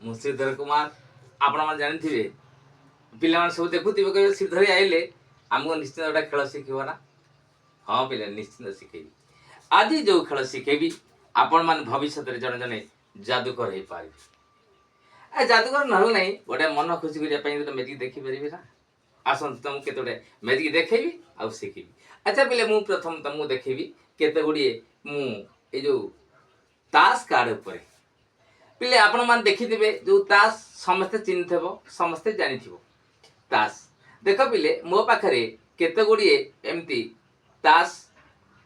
ମୁଁ ଶ୍ରୀଧର କୁମାର। ଆପଣମାନେ ଜାଣିଥିବେ ପିଲାମାନେ ସବୁ ଦେଖୁଥିବେ କହିବେ ଶ୍ରୀଧର ଆଇଲେ ଆମକୁ ନିଶ୍ଚିତ ଗୋଟେ ଖେଳ ଶିଖିବ ନା? ହଁ ପିଲା, ନିଶ୍ଚିତ ଶିଖେଇବି। ଆଜି ଯେଉଁ ଖେଳ ଶିଖେଇବି ଆପଣମାନେ ଭବିଷ୍ୟତରେ ଜଣେ ଜଣେ ଯାଦୁକର ହେଇପାରିବେ। ଯାଦୁକର ନହେଲେ ନାହିଁ ଗୋଟେ ମନ ଖୁସି କରିବା ପାଇଁ ଗୋଟେ ମ୍ୟାଜିକ୍ ଦେଖିପାରିବେ ନା? ଆସନ୍ତୁ ତୁମକୁ କେତେ ଗୁଡ଼ିଏ ମ୍ୟାଜିକ୍ ଦେଖେଇବି ଆଉ ଶିଖେଇବି। ଆଚ୍ଛା ପିଲେ, ମୁଁ ପ୍ରଥମ ତୁମକୁ ଦେଖେଇବି କେତେ ଗୁଡ଼ିଏ ମୁଁ ଏଇ ଯେଉଁ ତାସ୍ କାର୍ଡ଼ ଉପରେ। ପିଲେ ଆପଣମାନେ ଦେଖିଥିବେ ଯେଉଁ ତାସ୍ ସମସ୍ତେ ଚିହ୍ନିଥିବ, ସମସ୍ତେ ଜାଣିଥିବ ତାସ୍। ଦେଖ ପିଲେ, ମୋ ପାଖରେ କେତେ ଗୁଡ଼ିଏ ଏମିତି ତାସ୍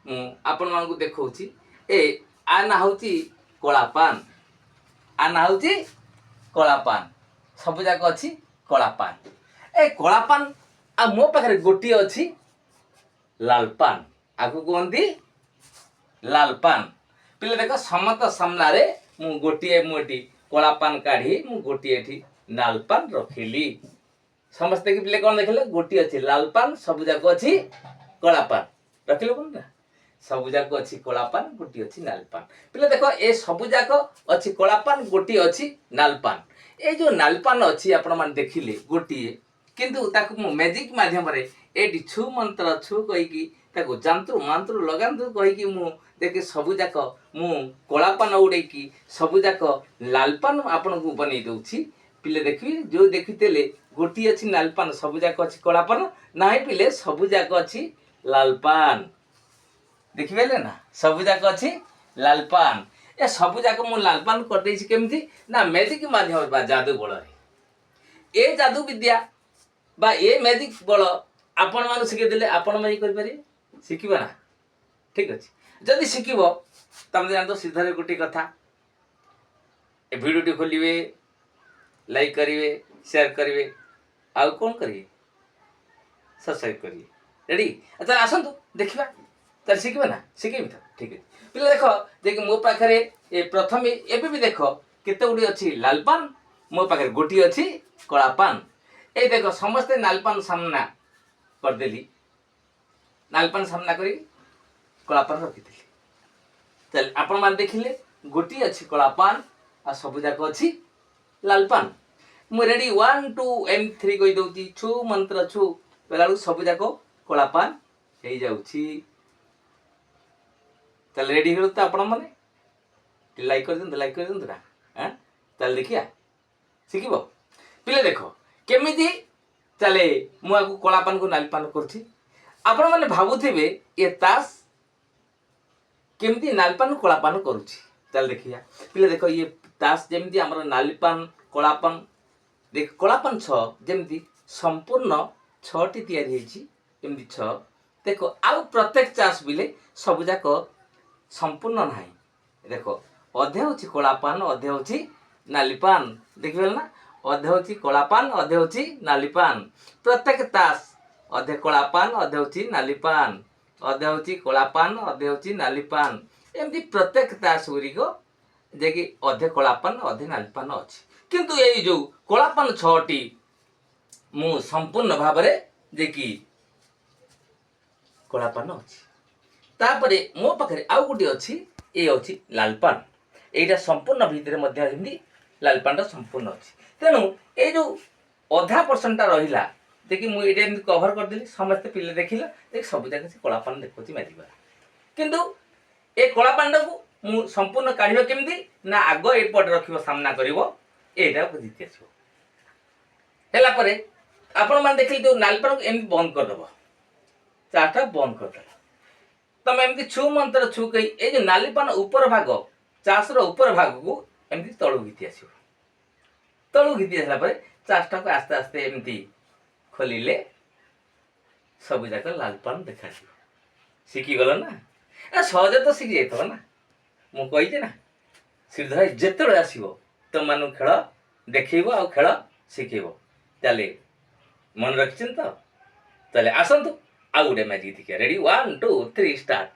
ମୁଁ ଆପଣମାନଙ୍କୁ ଦେଖାଉଛି। ଆ ନାଁ ହେଉଛି କଳାପାନ। ଆ ନାଁ ହେଉଛି କଳାପାନ। ସବୁ ଯାକ ଅଛି କଳାପାନ। କଳାପାନ ଆଉ ମୋ ପାଖରେ ଗୋଟିଏ ଅଛି ଲାଲପାନ। ଆକୁ କୁହନ୍ତି ଲାଲପାନ। ପିଲେ ଦେଖ, ସମସ୍ତ ସାମ୍ନାରେ ମୁଁ ଗୋଟିଏ ଏଠି କଳାପାନ କାଢ଼ି ମୁଁ ଗୋଟିଏ ଏଠି ଲାଲପାନ ରଖିଲି। ସମସ୍ତେ କି ପିଲେ କ'ଣ ଦେଖିଲେ? ଗୋଟିଏ ଅଛି ଲାଲପାନ, ସବୁ ଯାକ ଅଛି କଳାପାନ। ରଖିଲେ କ'ଣ ନା? ସବୁ ଯାକ ଅଛି କଳାପାନ, ଗୋଟିଏ ଅଛି ନାଲପାନ। ପିଲେ ଦେଖ, ଏ ସବୁ ଯାକ ଅଛି କଳାପାନ, ଗୋଟିଏ ଅଛି ନାଲପାନ। এই ଯେଉଁ ନାଲପାନ ଅଛି ଆପଣମାନେ ଦେଖିଲେ ଗୋଟିଏ, କିନ୍ତୁ ତାକୁ ମୁଁ ମ୍ୟାଜିକ୍ ମାଧ୍ୟମରେ ଏଠି ଛୁ ମନ୍ତ୍ର ଛୁ କହିକି ତାକୁ ଯାନ୍ତ୍ରୁ ମାନ୍ତ୍ରୁ ଲଗାନ୍ତୁ କହିକି ମୁଁ ଦେଖି ସବୁ ଯାକ ମୁଁ କଳାପାନ ଉଡ଼େଇକି ସବୁ ଯାକ ଲାଲପାନ ଆପଣଙ୍କୁ ବନେଇ ଦେଉଛି। ପିଲେ ଦେଖିବି, ଯେଉଁ ଦେଖିଥିଲେ ଗୋଟିଏ ଅଛି ନାଲପାନ, ସବୁ ଯାକ ଅଛି କଳାପାନ। ନାହିଁ ପିଲେ, ସବୁ ଯାକ ଅଛି ଲାଲପାନ। ଦେଖିପାରିଲେ ନା? ସବୁ ଯାକ ଅଛି ଲାଲପାନ। ଏ ସବୁ ଯାକ ମୁଁ ଲାଲପାନ କରିଦେଇଛି କେମିତି ନା? ମ୍ୟାଜିକ୍ ମାଧ୍ୟମରେ ବା ଯାଦୁ ବଳରେ। ଏ ଯାଦୁ ବିଦ୍ୟା ବା ଏ ମ୍ୟାଜିକ୍ ବଳ ଆପଣମାନଙ୍କୁ ଶିଖେଇ ଦେଲେ ଆପଣମାନେ କରିପାରିବେ। ଶିଖିବ ନା? ଠିକ୍ ଅଛି। ଯଦି ଶିଖିବ ତମେ ଜାଣନ୍ତୁ ସିଧାରେ ଗୋଟିଏ କଥା, ଏ ଭିଡ଼ିଓଟି ଖୋଲିବେ, ଲାଇକ୍ କରିବେ, ସେୟାର କରିବେ, ଆଉ କ'ଣ କରିବେ? ସବସ୍କ୍ରାଇବ୍ କରିବେ। ରେଡ଼ି? ତାହେଲେ ଆସନ୍ତୁ ଦେଖିବା। ତାହେଲେ ଶିଖିବେ ନା? ଶିଖେଇବି ତ? ଠିକ୍ ଅଛି। ପିଲା ଦେଖ, ଯେ ମୋ ପାଖରେ ପ୍ରଥମେ ଏବେ ବି ଦେଖ କେତେ ଗୁଡ଼ିଏ ଅଛି ଲାଲପାନ, ମୋ ପାଖରେ ଗୋଟିଏ ଅଛି କଳାପାନ। এই ଦେଖ, ସମସ୍ତେ ନାଲପାନ ସାମ୍ନା କରିଦେଲି। ନାଲପାନ ସାମ୍ନା କରି କଳାପାନ ରଖିଥିଲି। ତାହେଲେ ଆପଣମାନେ ଦେଖିଲେ ଗୋଟିଏ ଅଛି କଳାପାନ ଆଉ ସବୁ ଯାକ ଅଛି ଲାଲପାନ। ମୁଁ ରେଡ଼ି 1 2 ଏମିତି 3 କହିଦେଉଛି। ଛୁ ମନ୍ତ୍ର ଛୁ ବେଳକୁ ସବୁ ଯାକ କଳାପାନ ହେଇଯାଉଛି। ତାହେଲେ ରେଡ଼ି ହେଇଗଲ ତ ଆପଣମାନେ? ଲାଇକ୍ କରିଦିଅନ୍ତୁ, ଲାଇକ୍ କରିଦିଅନ୍ତୁ ନା? ତାହେଲେ ଦେଖିବା, ଶିଖିବ। ପିଲେ ଦେଖ କେମିତି ତାହେଲେ ମୁଁ ଆକୁ କଳାପାନକୁ ନାଲପାନ କରୁଛି। ଆପଣମାନେ ଭାବୁଥିବେ ଏ ତାସ୍ କେମିତି ନାଲପାନ କଳାପାନ କରୁଛି। ତାହେଲେ ଦେଖିବା। ପିଲେ ଦେଖ, ଇଏ ତାସ୍ ଯେମିତି ଆମର ନାଲିପାନ କଳାପାନ, ଦେଖ କଳାପାନ 6 ଯେମିତି ସମ୍ପୂର୍ଣ୍ଣ 6ଟି ତିଆରି ହେଇଛି, ଏମିତି 6। ଦେଖ, ଆଉ ପ୍ରତ୍ୟେକ ତାସ୍ ବିଲେ ସବୁ ଯାକ ସମ୍ପୂର୍ଣ୍ଣ ନାହିଁ। ଦେଖ, ଅଧେ ହେଉଛି କଳାପାନ, ଅଧେ ହେଉଛି ନାଲିପାନ। ଦେଖିପାରିଲ ନା? ଅଧେ ହେଉଛି କଳାପାନ, ଅଧେ ହେଉଛି ନାଲିପାନ। ପ୍ରତ୍ୟେକ ତାସ୍ ଅଧେ କଳାପାନ, ଅଧେ ହେଉଛି ନାଲିପାନ, ଅଧେ ହେଉଛି କଳାପାନ, ଅଧେ ହେଉଛି ନାଲିପାନ। ଏମିତି ପ୍ରତ୍ୟେକ ତାସ୍ ଗୁଡ଼ିକ ଯେକି ଅଧେ କଳାପାନ ଅଧେ ନାଲିପାନ ଅଛି। କିନ୍ତୁ ଏଇ ଯେଉଁ କଳାପାନ 6ଟି ମୁଁ ସମ୍ପୂର୍ଣ୍ଣ ଭାବରେ ଯେକି କଳାପାନ ଅଛି। ତାପରେ ମୋ ପାଖରେ ଆଉ ଗୋଟିଏ ଅଛି, ଏ ଅଛି ଲାଲପାନ। এইটা ସମ୍ପୂର୍ଣ୍ଣ ଭିତରେ ମଧ୍ୟ ଏମିତି ଲାଲପାନଟା ସମ୍ପୂର୍ଣ୍ଣ ଅଛି। ତେଣୁ ଏଇ ଯେଉଁ ଅଧା ପରସେଣ୍ଟଟା ରହିଲା, ଦେଖି ମୁଁ ଏଇଟା ଏମିତି କଭର କରିଦେଲି। ସମସ୍ତେ ପିଲେ ଦେଖିଲେ, ଦେଖି ସବୁ ଜାଗା ସେ କଳାପାନ ଦେଖୁଛି ମ୍ୟାଜିକ୍। କିନ୍ତୁ ଏ କଳାପାନଟାକୁ ମୁଁ ସମ୍ପୂର୍ଣ୍ଣ କାଢ଼ିବ କେମିତି ନା? ଆଗ ଏପଟେ ରଖିବ, ସାମ୍ନା କରିବ, ଏଇଟା ଜିତି ଆସିବ। ହେଲା ପରେ ଆପଣମାନେ ଦେଖିଲେ ଯେଉଁ ନାଲପାନକୁ ଏମିତି ବନ୍ଦ କରିଦେବ, ଚାଟା ବନ୍ଦ କରିଦେବ। ତମେ ଏମିତି ଛୁ ମନ୍ତ୍ର ଛୁ କହି ଏଇ ଯେଉଁ ନାଲିପାନ ଉପର ଭାଗ, ଚାଷର ଉପର ଭାଗକୁ ଏମିତି ତଳକୁ ଘିତି ଆସିବ। ତଳକୁ ଘିତି ଆସିଲା ପରେ ଚାଷଟାକୁ ଆସ୍ତେ ଆସ୍ତେ ଏମିତି ଖୋଲିଲେ ସବୁ ଯାକ ଲାଲପାନ ଦେଖାଯିବ। ଶିଖିଗଲ ନା? ସହଜ ତ ଶିଖି ଯାଇଥିବ ନା? ମୁଁ କହିଛି ନା, ଶ୍ରୀଧର ଯେତେବେଳେ ଆସିବ ତମମାନଙ୍କୁ ଖେଳ ଦେଖେଇବ ଆଉ ଖେଳ ଶିଖେଇବ। ତାହେଲେ ମନେ ରଖିଛନ୍ତି ତ? ତାହେଲେ ଆସନ୍ତୁ ଆଉ ଗୋଟେ ମ୍ୟାଜିକ୍ ଦେଖିବା। ରେଡ଼ି? 1 2 3 ଷ୍ଟାର୍ଟ।